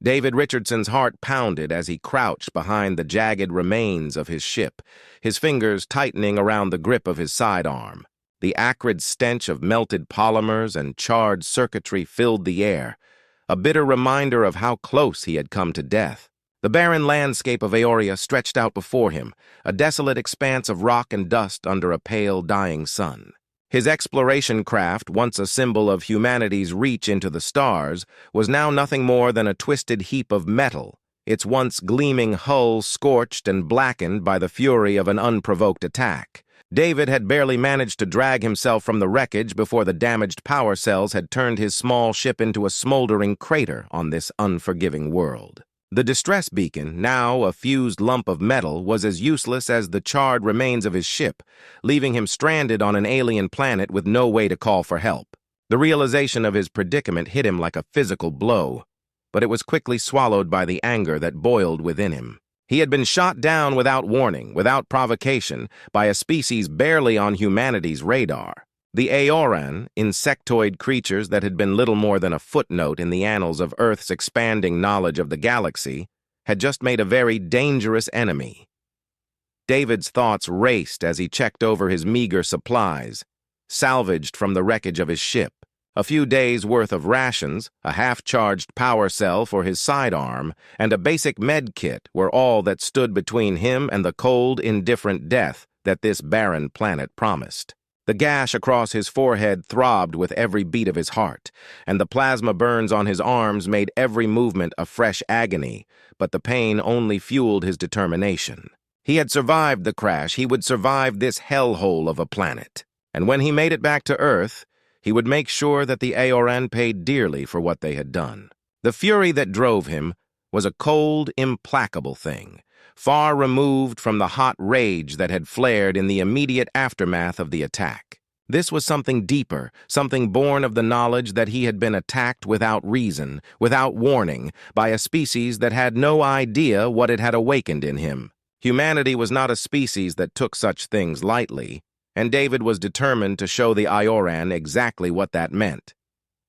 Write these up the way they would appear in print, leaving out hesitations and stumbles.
David Richardson's heart pounded as he crouched behind the jagged remains of his ship, his fingers tightening around the grip of his sidearm. The acrid stench of melted polymers and charred circuitry filled the air, a bitter reminder of how close he had come to death. The barren landscape of Aoria stretched out before him, a desolate expanse of rock and dust under a pale, dying sun. His exploration craft, once a symbol of humanity's reach into the stars, was now nothing more than a twisted heap of metal, its once gleaming hull scorched and blackened by the fury of an unprovoked attack. David had barely managed to drag himself from the wreckage before the damaged power cells had turned his small ship into a smoldering crater on this unforgiving world. The distress beacon, now a fused lump of metal, was as useless as the charred remains of his ship, leaving him stranded on an alien planet with no way to call for help. The realization of his predicament hit him like a physical blow, but it was quickly swallowed by the anger that boiled within him. He had been shot down without warning, without provocation, by a species barely on humanity's radar. The Aoran, insectoid creatures that had been little more than a footnote in the annals of Earth's expanding knowledge of the galaxy, had just made a very dangerous enemy. David's thoughts raced as he checked over his meager supplies, salvaged from the wreckage of his ship. A few days' worth of rations, a half-charged power cell for his sidearm, and a basic med kit were all that stood between him and the cold, indifferent death that this barren planet promised. The gash across his forehead throbbed with every beat of his heart, and the plasma burns on his arms made every movement a fresh agony, but the pain only fueled his determination. He had survived the crash, he would survive this hellhole of a planet. And when he made it back to Earth, he would make sure that the Aoran paid dearly for what they had done. The fury that drove him was a cold, implacable thing, far removed from the hot rage that had flared in the immediate aftermath of the attack. This was something deeper, something born of the knowledge that he had been attacked without reason, without warning, by a species that had no idea what it had awakened in him. Humanity was not a species that took such things lightly, and David was determined to show the Aoran exactly what that meant.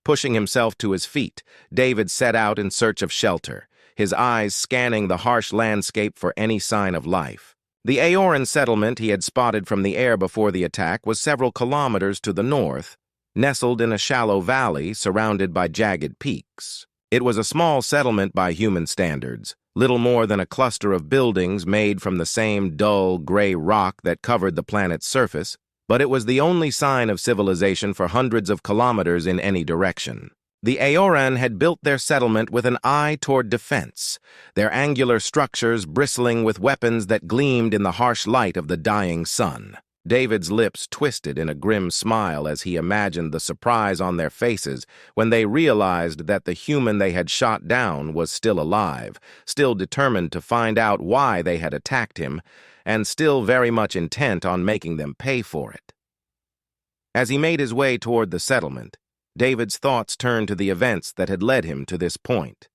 Pushing himself to his feet, David set out in search of shelter, his eyes scanning the harsh landscape for any sign of life. The Aoran settlement he had spotted from the air before the attack was several kilometers to the north, nestled in a shallow valley surrounded by jagged peaks. It was a small settlement by human standards, little more than a cluster of buildings made from the same dull, gray rock that covered the planet's surface, but it was the only sign of civilization for hundreds of kilometers in any direction. The Aoran had built their settlement with an eye toward defense, their angular structures bristling with weapons that gleamed in the harsh light of the dying sun. David's lips twisted in a grim smile as he imagined the surprise on their faces when they realized that the human they had shot down was still alive, still determined to find out why they had attacked him, and still very much intent on making them pay for it. As he made his way toward the settlement, David's thoughts turned to the events that had led him to this point.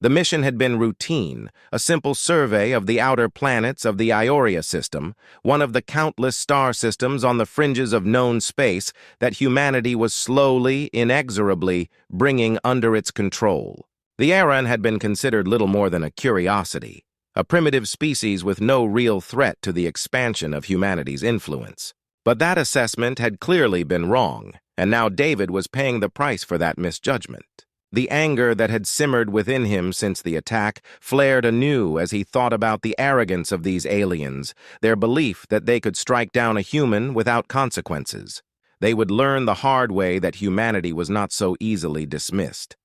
The mission had been routine, a simple survey of the outer planets of the Aoria system, one of the countless star systems on the fringes of known space that humanity was slowly, inexorably bringing under its control. The Aran had been considered little more than a curiosity, a primitive species with no real threat to the expansion of humanity's influence. But that assessment had clearly been wrong, and now David was paying the price for that misjudgment. The anger that had simmered within him since the attack flared anew as he thought about the arrogance of these aliens, their belief that they could strike down a human without consequences. They would learn the hard way that humanity was not so easily dismissed.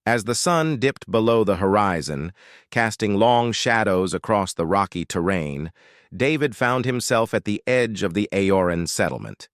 As the sun dipped below the horizon, casting long shadows across the rocky terrain, David found himself at the edge of the Aoran settlement.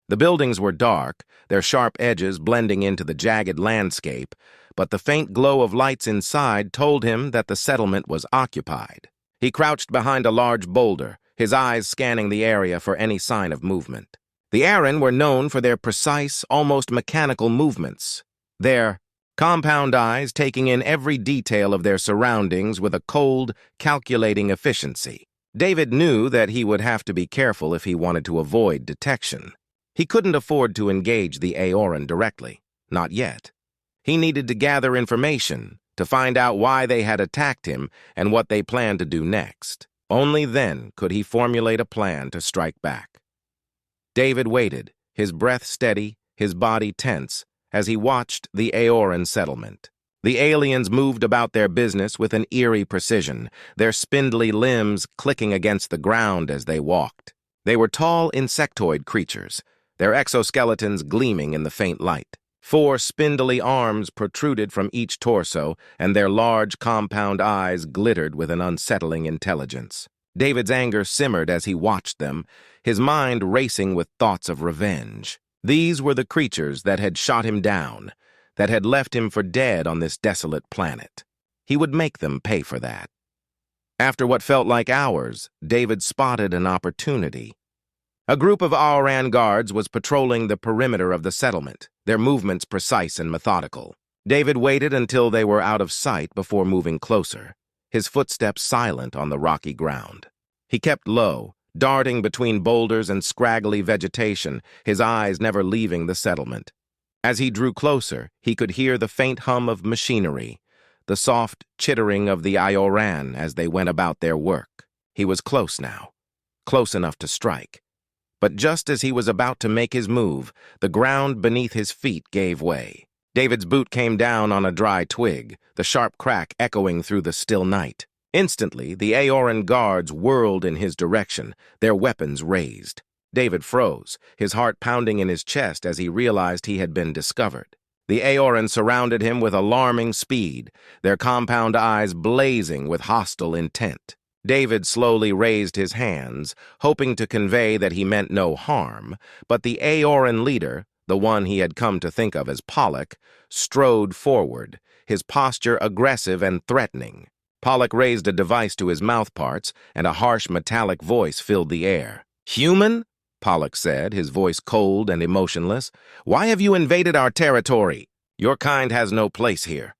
The buildings were dark, their sharp edges blending into the jagged landscape, but the faint glow of lights inside told him that the settlement was occupied. He crouched behind a large boulder, his eyes scanning the area for any sign of movement. The Aran were known for their precise, almost mechanical movements, their compound eyes taking in every detail of their surroundings with a cold, calculating efficiency. David knew that he would have to be careful if he wanted to avoid detection. He couldn't afford to engage the Aoran directly, not yet. He needed to gather information, to find out why they had attacked him and what they planned to do next. Only then could he formulate a plan to strike back. David waited, his breath steady, his body tense, as he watched the Aoran settlement. The aliens moved about their business with an eerie precision, their spindly limbs clicking against the ground as they walked. They were tall insectoid creatures, their exoskeletons gleaming in the faint light. 4 spindly arms protruded from each torso, and their large compound eyes glittered with an unsettling intelligence. David's anger simmered as he watched them, his mind racing with thoughts of revenge. These were the creatures that had shot him down, that had left him for dead on this desolate planet. He would make them pay for that. After what felt like hours, David spotted an opportunity. A group of Aoran guards was patrolling the perimeter of the settlement, their movements precise and methodical. David waited until they were out of sight before moving closer, his footsteps silent on the rocky ground. He kept low, darting between boulders and scraggly vegetation, his eyes never leaving the settlement. As he drew closer, he could hear the faint hum of machinery, the soft chittering of the Aoran as they went about their work. He was close now, close enough to strike. But just as he was about to make his move, the ground beneath his feet gave way. David's boot came down on a dry twig, the sharp crack echoing through the still night. Instantly, the Aoran guards whirled in his direction, their weapons raised. David froze, his heart pounding in his chest as he realized he had been discovered. The Aoran surrounded him with alarming speed, their compound eyes blazing with hostile intent. David slowly raised his hands, hoping to convey that he meant no harm, but the Aoran leader, the one he had come to think of as Pollock, strode forward, his posture aggressive and threatening. Pollock raised a device to his mouthparts, and a harsh metallic voice filled the air. "Human?" Pollock said, his voice cold and emotionless. "Why have you invaded our territory? Your kind has no place here."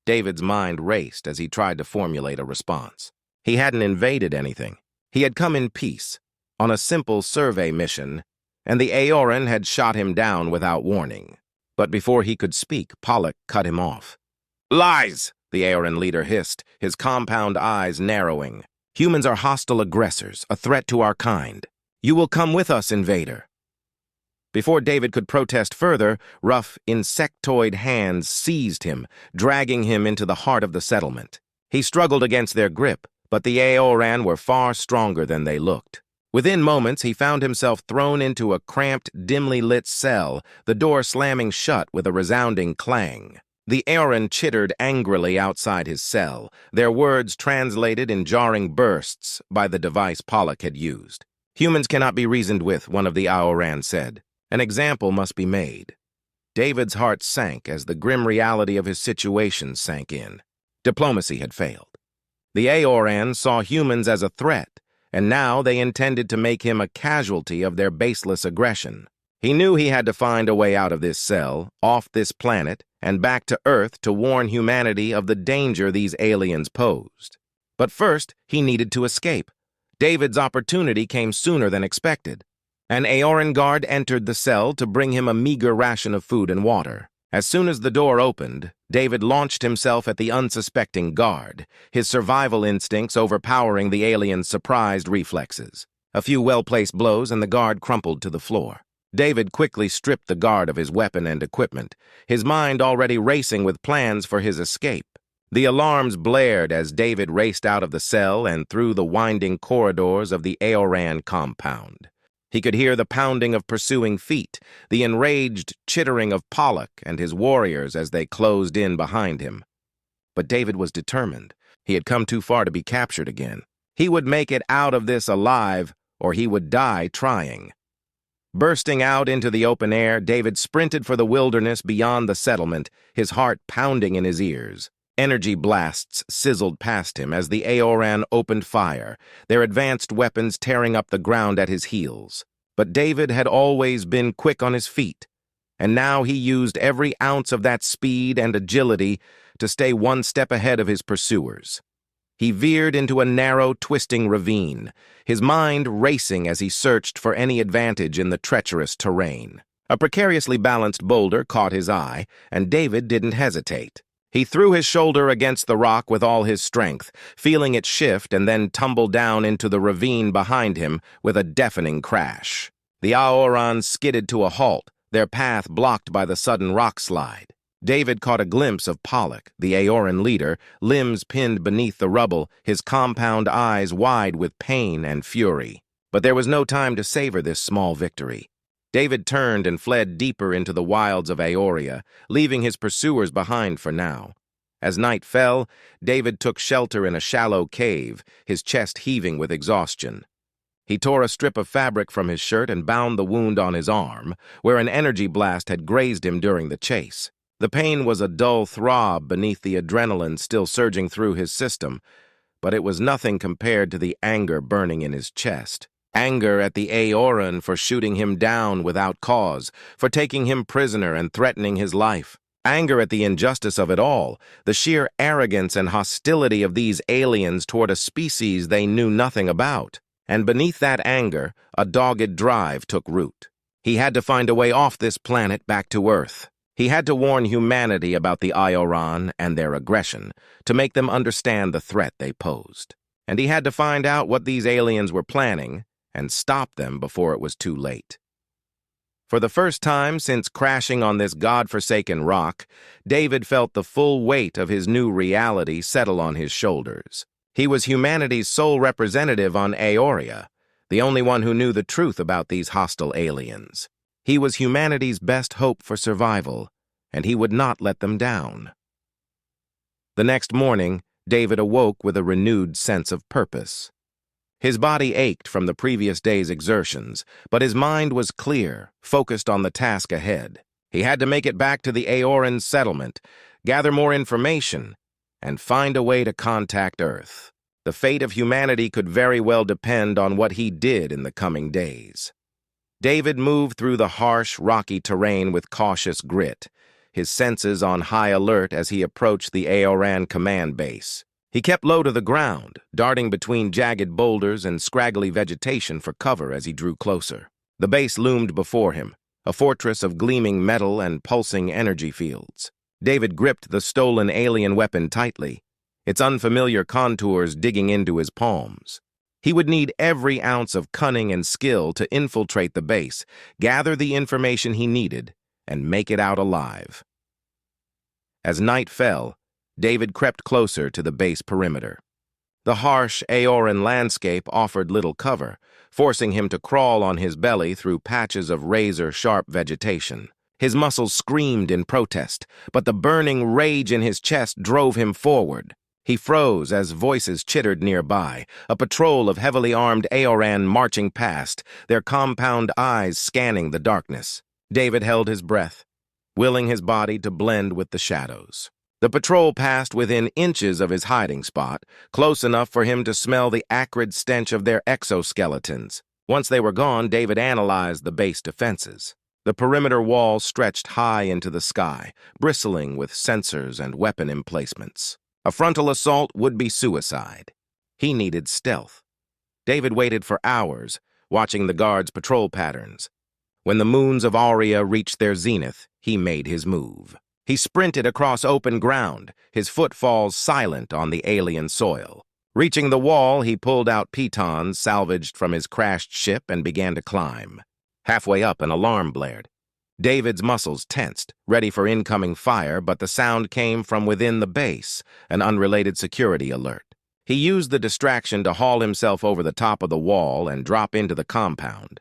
David's mind raced as he tried to formulate a response. He hadn't invaded anything. He had come in peace, on a simple survey mission, and the Aoran had shot him down without warning. But before he could speak, Pollock cut him off. "Lies!" the Aoran leader hissed, his compound eyes narrowing. "Humans are hostile aggressors, a threat to our kind. You will come with us, invader." Before David could protest further, rough, insectoid hands seized him, dragging him into the heart of the settlement. He struggled against their grip, but the Aoran were far stronger than they looked. Within moments, he found himself thrown into a cramped, dimly lit cell, the door slamming shut with a resounding clang. The Aoran chittered angrily outside his cell, their words translated in jarring bursts by the device Pollock had used. "Humans cannot be reasoned with," one of the Aoran said. "An example must be made." David's heart sank as the grim reality of his situation sank in. Diplomacy had failed. The Aoran saw humans as a threat, and now they intended to make him a casualty of their baseless aggression. He knew he had to find a way out of this cell, off this planet, and back to Earth to warn humanity of the danger these aliens posed. But first, he needed to escape. David's opportunity came sooner than expected. An Aoran guard entered the cell to bring him a meager ration of food and water. As soon as the door opened, David launched himself at the unsuspecting guard, his survival instincts overpowering the alien's surprised reflexes. A few well-placed blows and the guard crumpled to the floor. David quickly stripped the guard of his weapon and equipment, his mind already racing with plans for his escape. The alarms blared as David raced out of the cell and through the winding corridors of the Aoran compound. He could hear the pounding of pursuing feet, the enraged chittering of Pollock and his warriors as they closed in behind him. But David was determined. He had come too far to be captured again. He would make it out of this alive, or he would die trying. Bursting out into the open air, David sprinted for the wilderness beyond the settlement, his heart pounding in his ears. Energy blasts sizzled past him as the Aoran opened fire, their advanced weapons tearing up the ground at his heels. But David had always been quick on his feet, and now he used every ounce of that speed and agility to stay one step ahead of his pursuers. He veered into a narrow, twisting ravine, his mind racing as he searched for any advantage in the treacherous terrain. A precariously balanced boulder caught his eye, and David didn't hesitate. He threw his shoulder against the rock with all his strength, feeling it shift and then tumble down into the ravine behind him with a deafening crash. The Aorans skidded to a halt, their path blocked by the sudden rock slide. David caught a glimpse of Pollock, the Aoran leader, limbs pinned beneath the rubble, his compound eyes wide with pain and fury. But there was no time to savor this small victory. David turned and fled deeper into the wilds of Aoria, leaving his pursuers behind for now. As night fell, David took shelter in a shallow cave, his chest heaving with exhaustion. He tore a strip of fabric from his shirt and bound the wound on his arm, where an energy blast had grazed him during the chase. The pain was a dull throb beneath the adrenaline still surging through his system, but it was nothing compared to the anger burning in his chest. Anger at the Aoran for shooting him down without cause, for taking him prisoner and threatening his life. Anger at the injustice of it all, the sheer arrogance and hostility of these aliens toward a species they knew nothing about. And beneath that anger, a dogged drive took root. He had to find a way off this planet back to Earth. He had to warn humanity about the Aoran and their aggression, to make them understand the threat they posed. And he had to find out what these aliens were planning and stop them before it was too late. For the first time since crashing on this godforsaken rock, David felt the full weight of his new reality settle on his shoulders. He was humanity's sole representative on Aoria, the only one who knew the truth about these hostile aliens. He was humanity's best hope for survival, and he would not let them down. The next morning, David awoke with a renewed sense of purpose. His body ached from the previous day's exertions, but his mind was clear, focused on the task ahead. He had to make it back to the Aoran settlement, gather more information, and find a way to contact Earth. The fate of humanity could very well depend on what he did in the coming days. David moved through the harsh, rocky terrain with cautious grit, his senses on high alert as he approached the Aoran command base. He kept low to the ground, darting between jagged boulders and scraggly vegetation for cover as he drew closer. The base loomed before him, a fortress of gleaming metal and pulsing energy fields. David gripped the stolen alien weapon tightly, its unfamiliar contours digging into his palms. He would need every ounce of cunning and skill to infiltrate the base, gather the information he needed, and make it out alive. As night fell, David crept closer to the base perimeter. The harsh Aoran landscape offered little cover, forcing him to crawl on his belly through patches of razor-sharp vegetation. His muscles screamed in protest, but the burning rage in his chest drove him forward. He froze as voices chittered nearby, a patrol of heavily armed Aoran marching past, their compound eyes scanning the darkness. David held his breath, willing his body to blend with the shadows. The patrol passed within inches of his hiding spot, close enough for him to smell the acrid stench of their exoskeletons. Once they were gone, David analyzed the base defenses. The perimeter wall stretched high into the sky, bristling with sensors and weapon emplacements. A frontal assault would be suicide. He needed stealth. David waited for hours, watching the guards' patrol patterns. When the moons of Auria reached their zenith, he made his move. He sprinted across open ground, his footfalls silent on the alien soil. Reaching the wall, he pulled out pitons salvaged from his crashed ship and began to climb. Halfway up, an alarm blared. David's muscles tensed, ready for incoming fire, but the sound came from within the base, an unrelated security alert. He used the distraction to haul himself over the top of the wall and drop into the compound.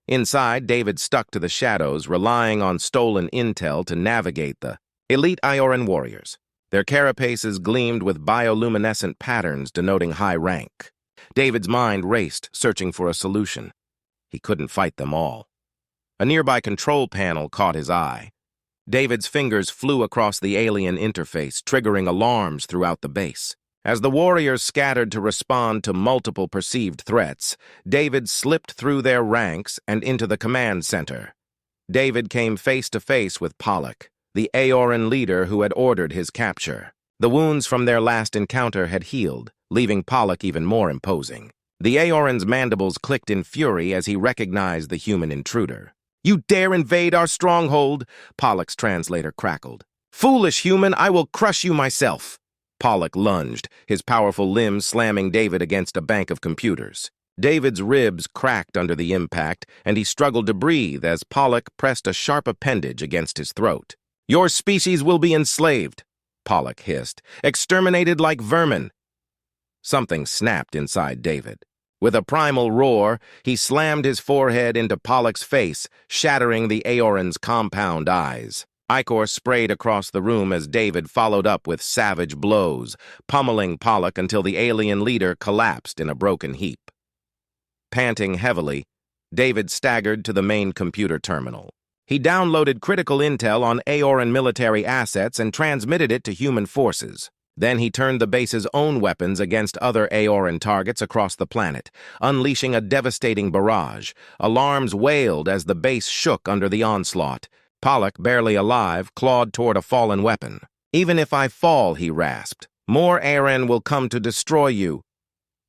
Inside, David stuck to the shadows, relying on stolen intel to navigate the elite Aoran warriors. Their carapaces gleamed with bioluminescent patterns denoting high rank. David's mind raced, searching for a solution. He couldn't fight them all. A nearby control panel caught his eye. David's fingers flew across the alien interface, triggering alarms throughout the base. As the warriors scattered to respond to multiple perceived threats, David slipped through their ranks and into the command center. David came face to face with Pollock, the Aoran leader who had ordered his capture. The wounds from their last encounter had healed, leaving Pollock even more imposing. The Aoran's mandibles clicked in fury as he recognized the human intruder. "You dare invade our stronghold?" Pollock's translator crackled. Foolish human, I will crush you myself. Pollock lunged, his powerful limbs slamming David against a bank of computers. David's ribs cracked under the impact, and he struggled to breathe as Pollock pressed a sharp appendage against his throat. Your species will be enslaved, Pollock hissed, exterminated like vermin. Something snapped inside David. With a primal roar, he slammed his forehead into Pollock's face, shattering the Aoran's compound eyes. Ichor sprayed across the room as David followed up with savage blows, pummeling Pollock until the alien leader collapsed in a broken heap. Panting heavily, David staggered to the main computer terminal. He downloaded critical intel on Aoran military assets and transmitted it to human forces. Then he turned the base's own weapons against other Aoran targets across the planet, unleashing a devastating barrage. Alarms wailed as the base shook under the onslaught. Pollock, barely alive, clawed toward a fallen weapon. Even if I fall, he rasped, more Aoran will come to destroy you.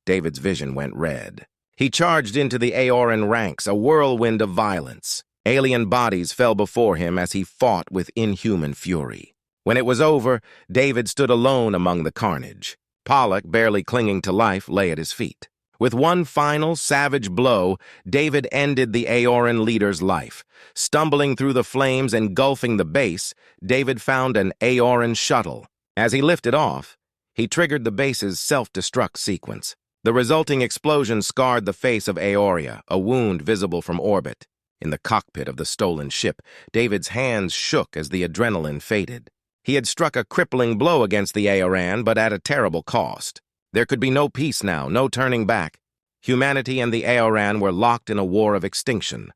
David's vision went red. He charged into the Aoran ranks, a whirlwind of violence. Alien bodies fell before him as he fought with inhuman fury. When it was over, David stood alone among the carnage. Pollock, barely clinging to life, lay at his feet. With one final, savage blow, David ended the Aoran leader's life. Stumbling through the flames engulfing the base, David found an Aoran shuttle. As he lifted off, he triggered the base's self-destruct sequence. The resulting explosion scarred the face of Aoria, a wound visible from orbit. In the cockpit of the stolen ship, David's hands shook as the adrenaline faded. He had struck a crippling blow against the Aoran, but at a terrible cost. There could be no peace now, no turning back. Humanity and the Aoran were locked in a war of extinction.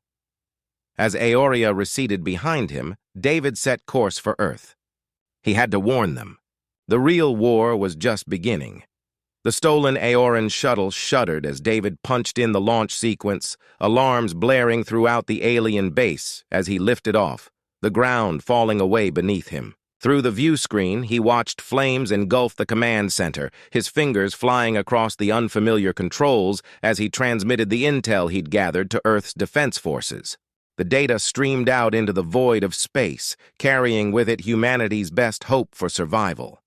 As Aoria receded behind him, David set course for Earth. He had to warn them. The real war was just beginning. The stolen Aoran shuttle shuddered as David punched in the launch sequence, alarms blaring throughout the alien base as he lifted off, the ground falling away beneath him. Through the view screen, he watched flames engulf the command center, his fingers flying across the unfamiliar controls as he transmitted the intel he'd gathered to Earth's defense forces. The data streamed out into the void of space, carrying with it humanity's best hope for survival.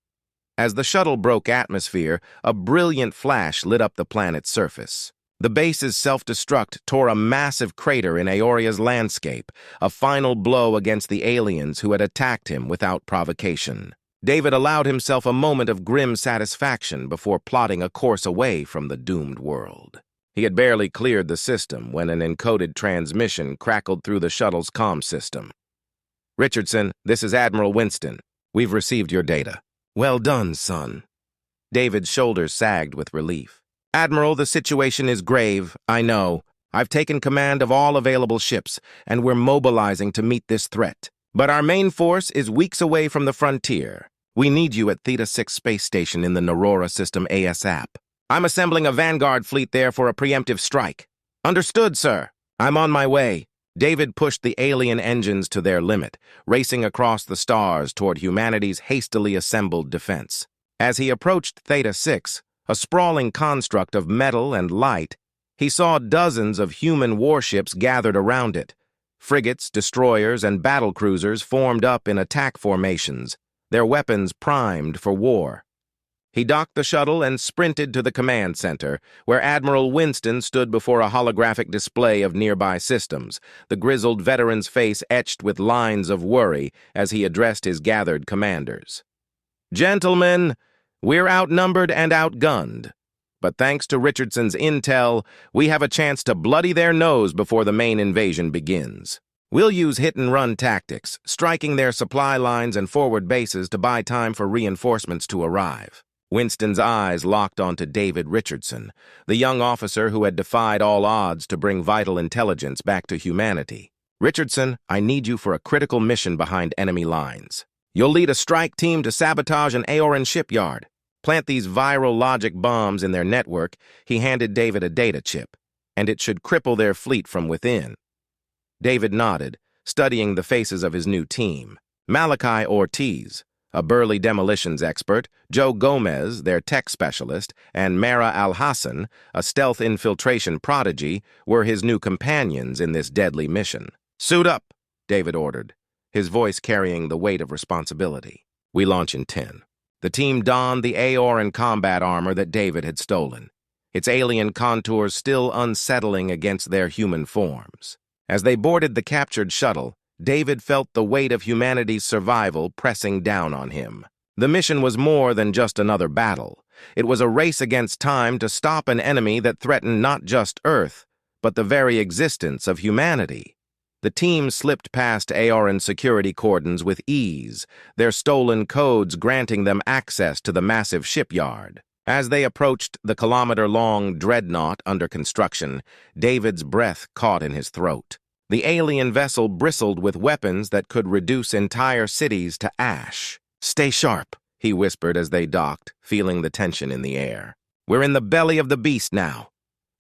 As the shuttle broke atmosphere, a brilliant flash lit up the planet's surface. The base's self-destruct tore a massive crater in Aoria's landscape, a final blow against the aliens who had attacked him without provocation. David allowed himself a moment of grim satisfaction before plotting a course away from the doomed world. He had barely cleared the system when an encoded transmission crackled through the shuttle's comm system. Richardson, this is Admiral Winston. We've received your data. Well done, son. David's shoulders sagged with relief. Admiral, the situation is grave, I know. I've taken command of all available ships, and we're mobilizing to meet this threat. But our main force is weeks away from the frontier. We need you at Theta 6 space station in the Narora system ASAP. I'm assembling a Vanguard fleet there for a preemptive strike. Understood, sir. I'm on my way. David pushed the alien engines to their limit, racing across the stars toward humanity's hastily assembled defense. As he approached Theta 6, a sprawling construct of metal and light, he saw dozens of human warships gathered around it. Frigates, destroyers, and battlecruisers formed up in attack formations, their weapons primed for war. He docked the shuttle and sprinted to the command center, where Admiral Winston stood before a holographic display of nearby systems, the grizzled veteran's face etched with lines of worry as he addressed his gathered commanders. Gentlemen, we're outnumbered and outgunned, but thanks to Richardson's intel, we have a chance to bloody their nose before the main invasion begins. We'll use hit-and-run tactics, striking their supply lines and forward bases to buy time for reinforcements to arrive. Winston's eyes locked onto David Richardson, the young officer who had defied all odds to bring vital intelligence back to humanity. Richardson, I need you for a critical mission behind enemy lines. You'll lead a strike team to sabotage an Aoran shipyard. Plant these viral logic bombs in their network. He handed David a data chip, and it should cripple their fleet from within. David nodded, studying the faces of his new team. Malachi Ortiz, a burly demolitions expert, Joe Gomez, their tech specialist, and Mara Al-Hassan, a stealth infiltration prodigy, were his new companions in this deadly mission. Suit up, David ordered. his voice carrying the weight of responsibility. "We launch in 10. The team donned the Aoran combat armor that David had stolen, its alien contours still unsettling against their human forms. As they boarded the captured shuttle, David felt the weight of humanity's survival pressing down on him. The mission was more than just another battle. It was a race against time to stop an enemy that threatened not just Earth, but the very existence of humanity. The team slipped past Aoran security cordons with ease, their stolen codes granting them access to the massive shipyard. As they approached the kilometer-long dreadnought under construction, David's breath caught in his throat. The alien vessel bristled with weapons that could reduce entire cities to ash. "Stay sharp," he whispered as they docked, feeling the tension in the air. "We're in the belly of the beast now."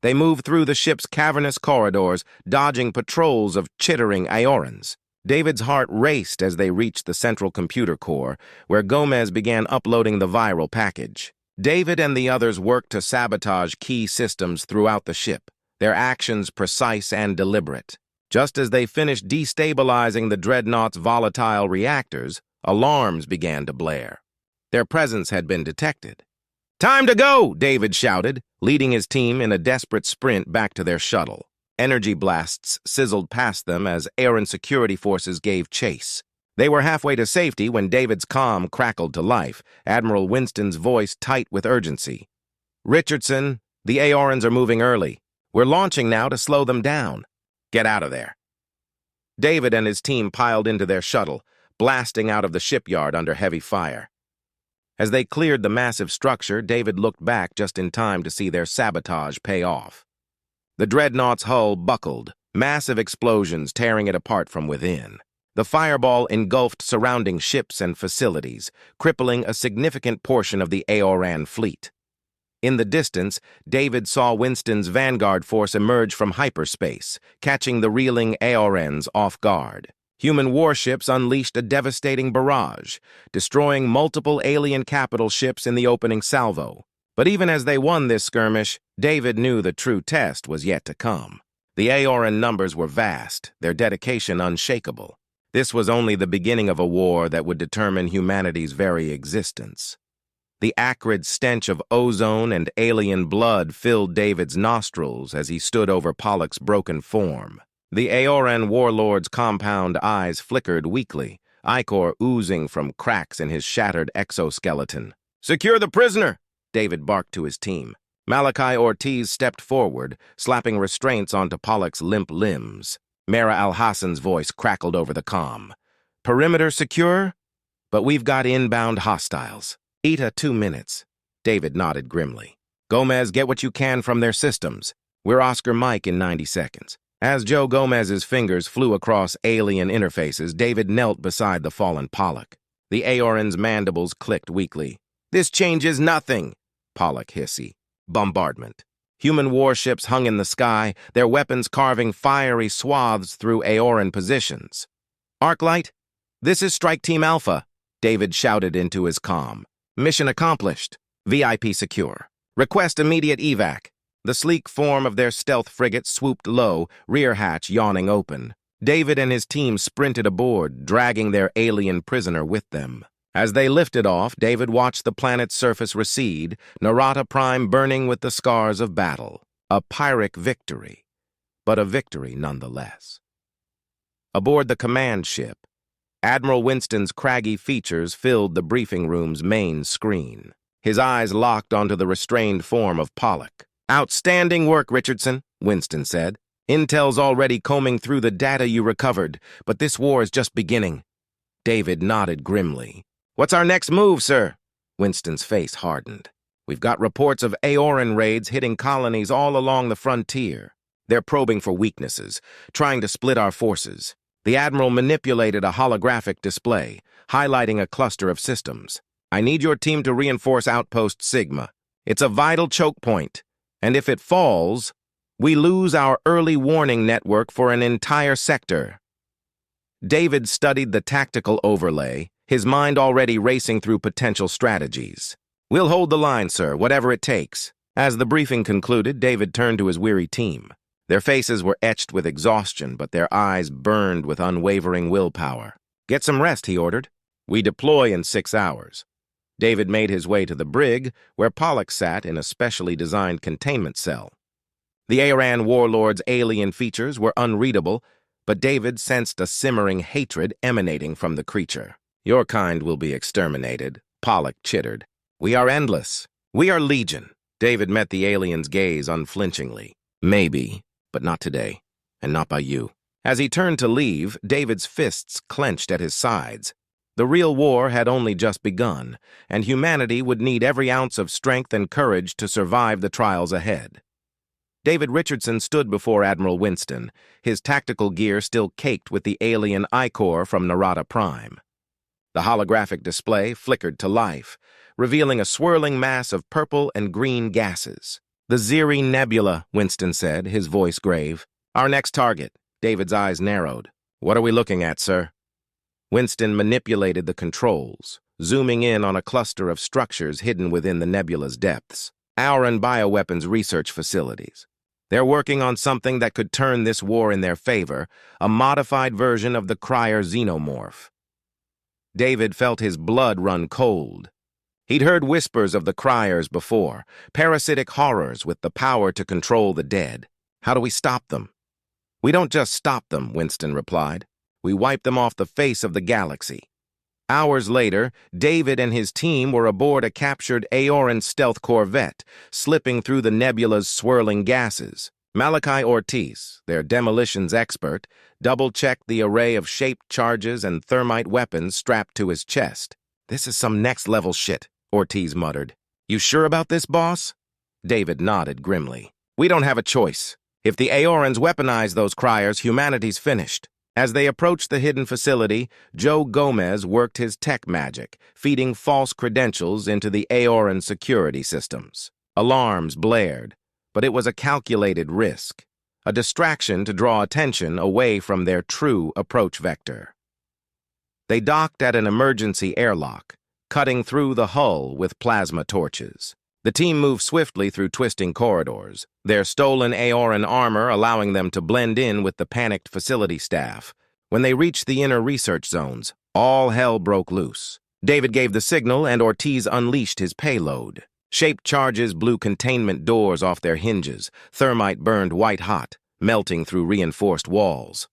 They moved through the ship's cavernous corridors, dodging patrols of chittering Aorans. David's heart raced as they reached the central computer core, where Gomez began uploading the viral package. David and the others worked to sabotage key systems throughout the ship, their actions precise and deliberate. Just as they finished destabilizing the dreadnought's volatile reactors, alarms began to blare. Their presence had been detected. "Time to go!" David shouted, leading his team in a desperate sprint back to their shuttle. Energy blasts sizzled past them as Aoran security forces gave chase. They were halfway to safety when David's comm crackled to life, Admiral Winston's voice tight with urgency. "Richardson, the Aorans are moving early. We're launching now to slow them down. Get out of there." David and his team piled into their shuttle, blasting out of the shipyard under heavy fire. As they cleared the massive structure, David looked back just in time to see their sabotage pay off. The dreadnought's hull buckled, massive explosions tearing it apart from within. The fireball engulfed surrounding ships and facilities, crippling a significant portion of the Aoran fleet. In the distance, David saw Winston's vanguard force emerge from hyperspace, catching the reeling Aorans off guard. Human warships unleashed a devastating barrage, destroying multiple alien capital ships in the opening salvo. But even as they won this skirmish, David knew the true test was yet to come. The Aoran numbers were vast, their dedication unshakable. This was only the beginning of a war that would determine humanity's very existence. The acrid stench of ozone and alien blood filled David's nostrils as he stood over Pollak's broken form. The Aoran warlord's compound eyes flickered weakly, ichor oozing from cracks in his shattered exoskeleton. "Secure the prisoner!" David barked to his team. Malachi Ortiz stepped forward, slapping restraints onto Pollak's limp limbs. Mara Al-Hassan's voice crackled over the comm. "Perimeter secure? But we've got inbound hostiles. Ita, 2 minutes." David nodded grimly. "Gomez, get what you can from their systems. We're Oscar Mike in 90 seconds. As Joe Gomez's fingers flew across alien interfaces, David knelt beside the fallen Pollak. The Aoran's mandibles clicked weakly. "This changes nothing," Pollak hissy. Bombardment. Human warships hung in the sky, their weapons carving fiery swaths through Aoran positions. "Arclight, this is Strike Team Alpha," David shouted into his comm. "Mission accomplished. VIP secure. Request immediate evac." The sleek form of their stealth frigate swooped low, rear hatch yawning open. David and his team sprinted aboard, dragging their alien prisoner with them. As they lifted off, David watched the planet's surface recede, Narata Prime burning with the scars of battle. A Pyrrhic victory, but a victory nonetheless. Aboard the command ship, Admiral Winston's craggy features filled the briefing room's main screen. His eyes locked onto the restrained form of Pollak. "Outstanding work, Richardson," Winston said. "Intel's already combing through the data you recovered, but this war is just beginning." David nodded grimly. "What's our next move, sir?" Winston's face hardened. "We've got reports of Aoran raids hitting colonies all along the frontier. They're probing for weaknesses, trying to split our forces." The Admiral manipulated a holographic display, highlighting a cluster of systems. "I need your team to reinforce Outpost Sigma. It's a vital choke point. And if it falls, we lose our early warning network for an entire sector." David studied the tactical overlay, his mind already racing through potential strategies. "We'll hold the line, sir, whatever it takes." As the briefing concluded, David turned to his weary team. Their faces were etched with exhaustion, but their eyes burned with unwavering willpower. Get some rest, he ordered. We deploy in 6 hours. David made his way to the brig, where Pollock sat in a specially designed containment cell. The Aran warlord's alien features were unreadable, but David sensed a simmering hatred emanating from the creature. Your kind will be exterminated, Pollock chittered. We are endless. We are legion. David met the alien's gaze unflinchingly. Maybe, but not today, and not by you. As he turned to leave, David's fists clenched at his sides. The real war had only just begun, and humanity would need every ounce of strength and courage to survive the trials ahead. David Richardson stood before Admiral Winston, his tactical gear still caked with the alien ichor from Narada Prime. The holographic display flickered to life, revealing a swirling mass of purple and green gases. The Ziri Nebula, Winston said, his voice grave. Our next target. David's eyes narrowed. What are we looking at, sir? Winston manipulated the controls, zooming in on a cluster of structures hidden within the nebula's depths. Aran bioweapons research facilities. They're working on something that could turn this war in their favor, a modified version of the Cryer xenomorph. David felt his blood run cold. He'd heard whispers of the Cryers before, parasitic horrors with the power to control the dead. How do we stop them? We don't just stop them, Winston replied. We wipe them off the face of the galaxy. Hours later, David and his team were aboard a captured Aoran stealth corvette, slipping through the nebula's swirling gases. Malachi Ortiz, their demolitions expert, double-checked the array of shaped charges and thermite weapons strapped to his chest. This is some next-level shit, Ortiz muttered. You sure about this, boss? David nodded grimly. We don't have a choice. If the Aorans weaponize those Cryers, humanity's finished. As they approached the hidden facility, Joe Gomez worked his tech magic, feeding false credentials into the Aoran security systems. Alarms blared, but it was a calculated risk, a distraction to draw attention away from their true approach vector. They docked at an emergency airlock, cutting through the hull with plasma torches. The team moved swiftly through twisting corridors, their stolen Aoran armor allowing them to blend in with the panicked facility staff. When they reached the inner research zones, all hell broke loose. David gave the signal and Ortiz unleashed his payload. Shaped charges blew containment doors off their hinges. Thermite burned white-hot, melting through reinforced walls.